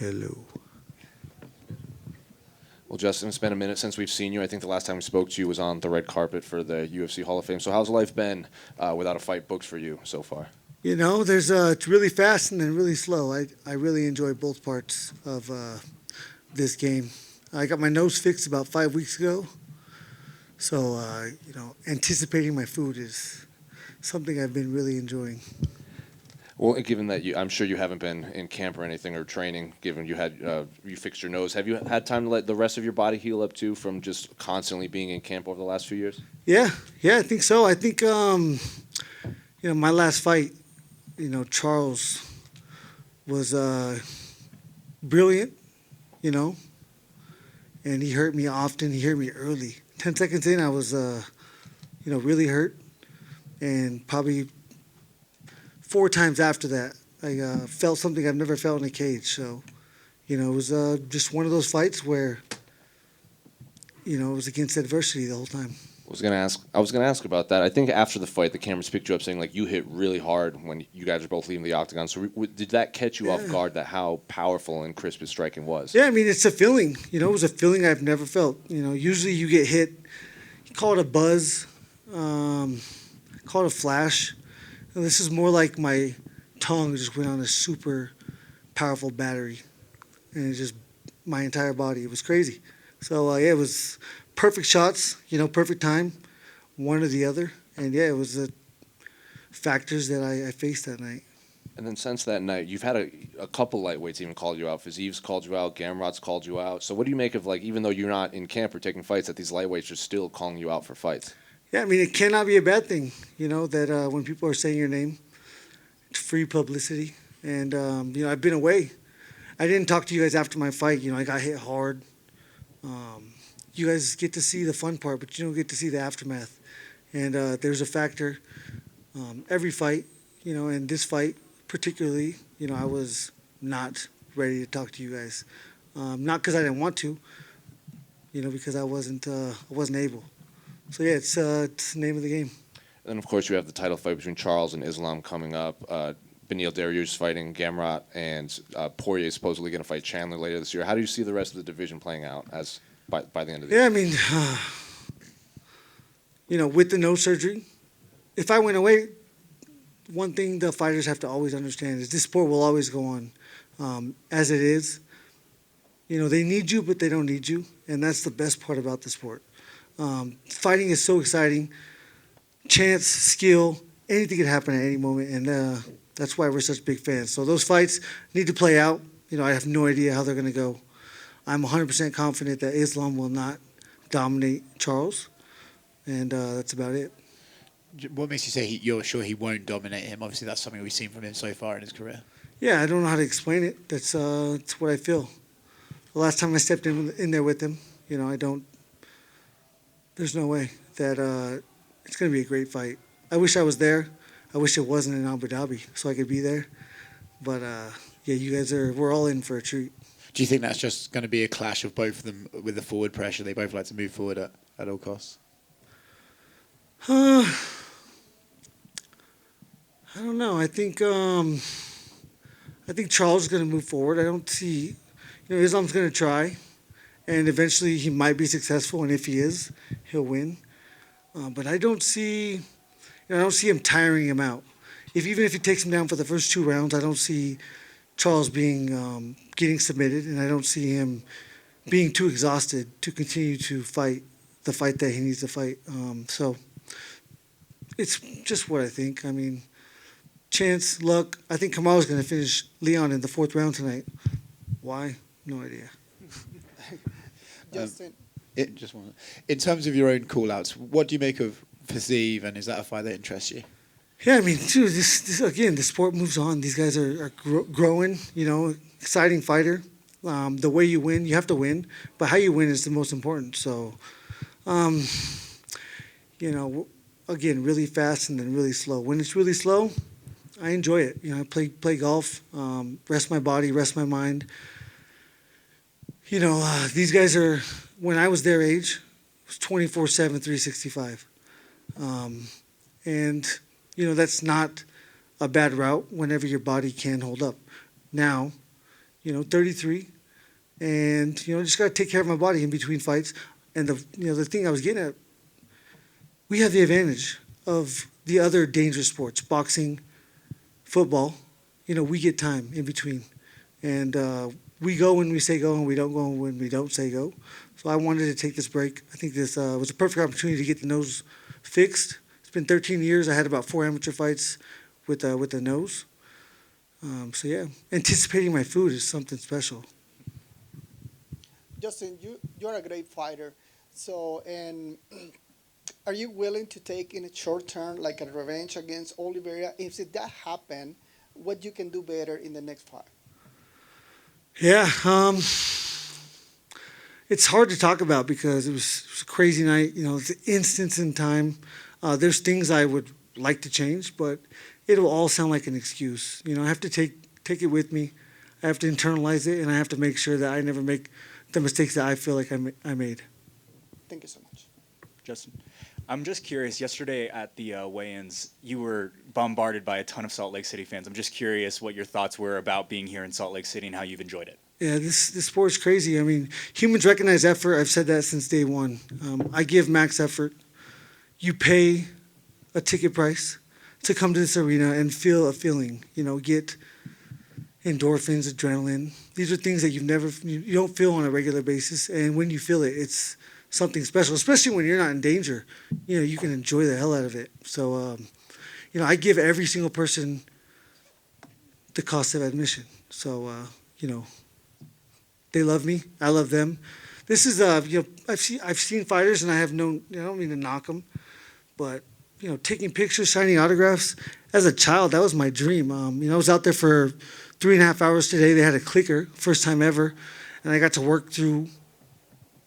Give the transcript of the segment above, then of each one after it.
Hello. Well, Justin, it's been a minute since we've seen you. I think the last time we spoke to you was on the red carpet for the UFC Hall of Fame. So how's life been without a fight booked for you so far? You know, there's it's really fast and then really slow. I really enjoy both parts of this game. I got my nose fixed about 5 weeks ago, so anticipating my food is something I've been really enjoying. Well, given that I'm sure you haven't been in camp or anything or training, given you had you fixed your nose, have you had time to let the rest of your body heal up too from just constantly being in camp over the last few years? Yeah, I think so. I think my last fight, Charles was brilliant, and he hurt me often. He hurt me early. 10 seconds in, I was really hurt, and probably 4 times after that, I felt something I've never felt in a cage. So, it was just one of those fights where, it was against adversity the whole time. I was gonna ask about that. I think after the fight, the cameras picked you up saying like you hit really hard when you guys were both leaving the octagon. So did that catch you off guard? That how powerful and crisp his striking was? Yeah, I mean it's a feeling. It was a feeling I've never felt. Usually you get hit, you call it a buzz, call it a flash. And this is more like my tongue just went on a super powerful battery, and it just my entire body. It was crazy. So it was perfect shots, perfect time, one or the other. And it was the factors that I faced that night. And then since that night, you've had a couple lightweights even called you out. Fiziv's called you out. Gamrot's called you out. So what do you make of, even though you're not in camp or taking fights, that these lightweights are still calling you out for fights? Yeah, I mean, it cannot be a bad thing, that when people are saying your name, it's free publicity. And, I've been away. I didn't talk to you guys after my fight. I got hit hard. You guys get to see the fun part, but you don't get to see the aftermath. And there's a factor. Every fight, and this fight particularly, I was not ready to talk to you guys. Not because I didn't want to, because I wasn't able. So yeah, it's the name of the game. And then of course you have the title fight between Charles and Islam coming up. Beneil Dariush fighting Gamrot, and Poirier is supposedly going to fight Chandler later this year. How do you see the rest of the division playing out as by the end of the year? Yeah, I mean, with the nose surgery, if I went away, one thing the fighters have to always understand is this sport will always go on as it is. They need you, but they don't need you, and that's the best part about the sport. Fighting is so exciting. Chance, skill, anything can happen at any moment, and that's why we're such big fans. So those fights need to play out. I have no idea how they're going to go. I'm 100% confident that Islam will not dominate Charles, and that's about it. What makes you say you're sure he won't dominate him? Obviously, that's something we've seen from him so far in his career. Yeah, I don't know how to explain it. That's what I feel. The last time I stepped in there with him, I don't. There's no way that it's going to be a great fight. I wish I was there. I wish it wasn't in Abu Dhabi so I could be there. But yeah, you guys we're all in for a treat. Do you think that's just going to be a clash of both of them with the forward pressure? They both like to move forward at all costs. I don't know. I think Charles is going to move forward. I don't see, Islam's going to try, and eventually he might be successful. And if he is, he'll win. But I don't see, I don't see him tiring him out. Even if he takes him down for the first 2 rounds, I don't see Charles being getting submitted, and I don't see him being too exhausted to continue to fight the fight that he needs to fight. So it's just what I think. I mean, chance, luck. I think Kamaru's going to finish Leon in the 4th round tonight. Why? No idea. Justin. In terms of your own call-outs, what do you make of Fiziv, and is that a fight that interests you? Yeah, I mean, dude, this again, the sport moves on. These guys are growing, exciting fighter. The way you win, you have to win, but how you win is the most important. So, again, really fast and then really slow. When it's really slow, I enjoy it. I play golf, rest my body, rest my mind. These guys are, when I was their age, it was 24/7, 365. And, that's not a bad route whenever your body can hold up. Now, 33, and just got to take care of my body in between fights. And the thing I was getting at, we have the advantage of the other dangerous sports, boxing, football. We get time in between, and we go when we say go, and we don't go when we don't say go. So I wanted to take this break. I think this was a perfect opportunity to get the nose fixed. It's been 13 years. I had about 4 amateur fights with the nose. So yeah, anticipating my food is something special. Justin, you're a great fighter. So, and are you willing to take in a short term, like a revenge against Oliveira? If that happen, what you can do better in the next fight? Yeah, it's hard to talk about because it was a crazy night. It's an instance in time. There's things I would like to change, but it'll all sound like an excuse. I have to take it with me. I have to internalize it, and I have to make sure that I never make the mistakes that I feel like I made. Thank you so much. Justin, I'm just curious, yesterday at the weigh-ins, you were bombarded by a ton of Salt Lake City fans. I'm just curious what your thoughts were about being here in Salt Lake City and how you've enjoyed it. Yeah, this sport is crazy. I mean, humans recognize effort. I've said that since day one. I give max effort. You pay a ticket price to come to this arena and feel a feeling, get endorphins, adrenaline. These are things that you don't feel on a regular basis. And when you feel it, it's something special, especially when you're not in danger. You can enjoy the hell out of it. So, I give every single person the cost of admission. So, they love me. I love them. This is, I've seen fighters, and I have known. I don't mean to knock them, but taking pictures, signing autographs. As a child, that was my dream. I was out there for 3.5 hours today. They had a clicker, first time ever, and I got to work through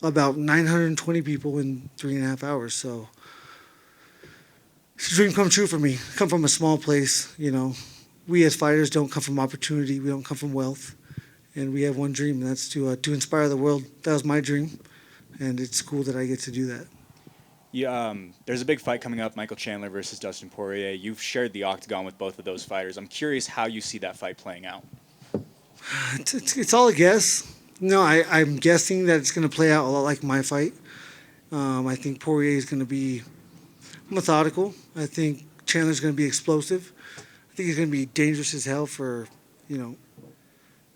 about 920 people in 3.5 hours. So it's a dream come true for me. I come from a small place. We as fighters don't come from opportunity. We don't come from wealth. And we have one dream, and that's to inspire the world. That was my dream, and it's cool that I get to do that. Yeah, there's a big fight coming up, Michael Chandler versus Dustin Poirier. You've shared the octagon with both of those fighters. I'm curious how you see that fight playing out. It's all a guess. I'm guessing that it's going to play out a lot like my fight. I think Poirier is going to be methodical. I think Chandler's going to be explosive. I think he's going to be dangerous as hell for,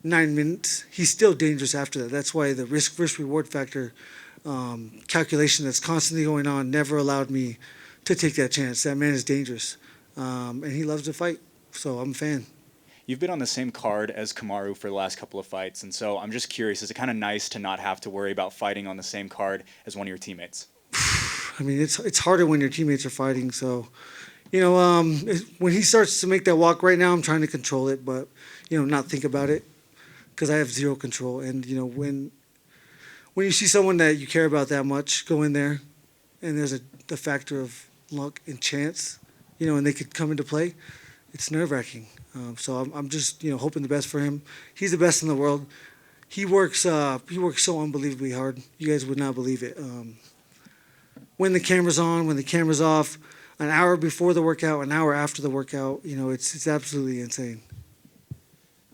9 minutes. He's still dangerous after that. That's why the risk-reward factor calculation that's constantly going on never allowed me to take that chance. That man is dangerous, and he loves to fight, so I'm a fan. You've been on the same card as Kamaru for the last couple of fights, and so I'm just curious, is it kind of nice to not have to worry about fighting on the same card as one of your teammates? I mean, it's harder when your teammates are fighting, so, when he starts to make that walk right now, I'm trying to control it, but, not think about it, because I have zero control. And, when you see someone that you care about that much go in there, and there's the factor of luck and chance, and they could come into play, it's nerve-wracking. So I'm just, hoping the best for him. He's the best in the world. He works so unbelievably hard. You guys would not believe it. When the camera's on, when the camera's off, an hour before the workout, an hour after the workout, it's absolutely insane.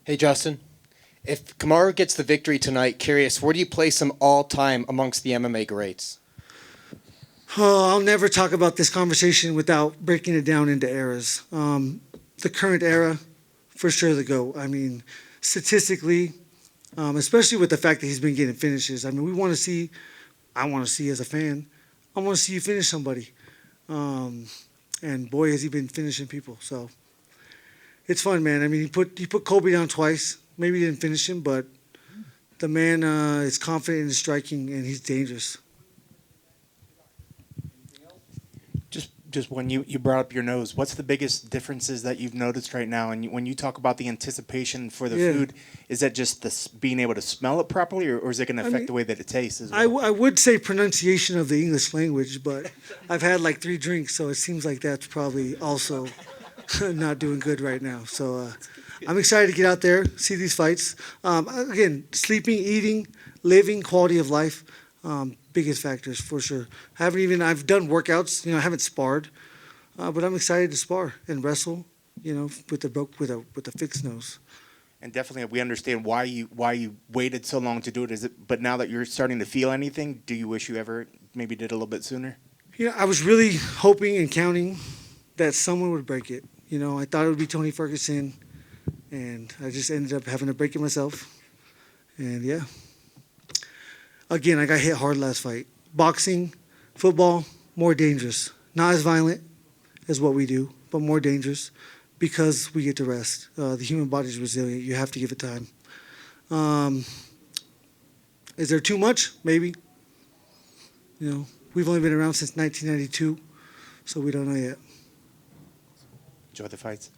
Hey, Justin. If Kamaru gets the victory tonight, curious, where do you place him all time amongst the MMA greats? Oh, I'll never talk about this conversation without breaking it down into eras. The current era, for sure the GOAT. I mean, statistically, especially with the fact that he's been getting finishes. I mean, I want to see as a fan, I want to see you finish somebody. And boy, has he been finishing people. So it's fun, man. I mean, he put Kobe down twice. Maybe he didn't finish him, but the man is confident in his striking, and he's dangerous. Just when you brought up your nose, what's the biggest differences that you've noticed right now? And when you talk about the anticipation for the food, is that just being able to smell it properly, or is it going to affect the way that it tastes as well? I would say pronunciation of the English language, but I've had like 3 drinks, so it seems like that's probably also not doing good right now. So I'm excited to get out there, see these fights. Again, sleeping, eating, living, quality of life. Biggest factors for sure. I've done workouts. I haven't sparred, but I'm excited to spar and wrestle. With a fixed nose. And definitely, we understand why you waited so long to do it. Is it? But now that you're starting to feel anything, do you wish you ever maybe did a little bit sooner? Yeah, I was really hoping and counting that someone would break it. You know, I thought it would be Tony Ferguson, and I just ended up having to break it myself. And yeah, again, I got hit hard last fight. Boxing, football, more dangerous. Not as violent as what we do, but more dangerous because we get to rest. The human body is resilient. You have to give it time. Is there too much? Maybe. You know, we've only been around since 1992, so we don't know yet. Enjoy the fights.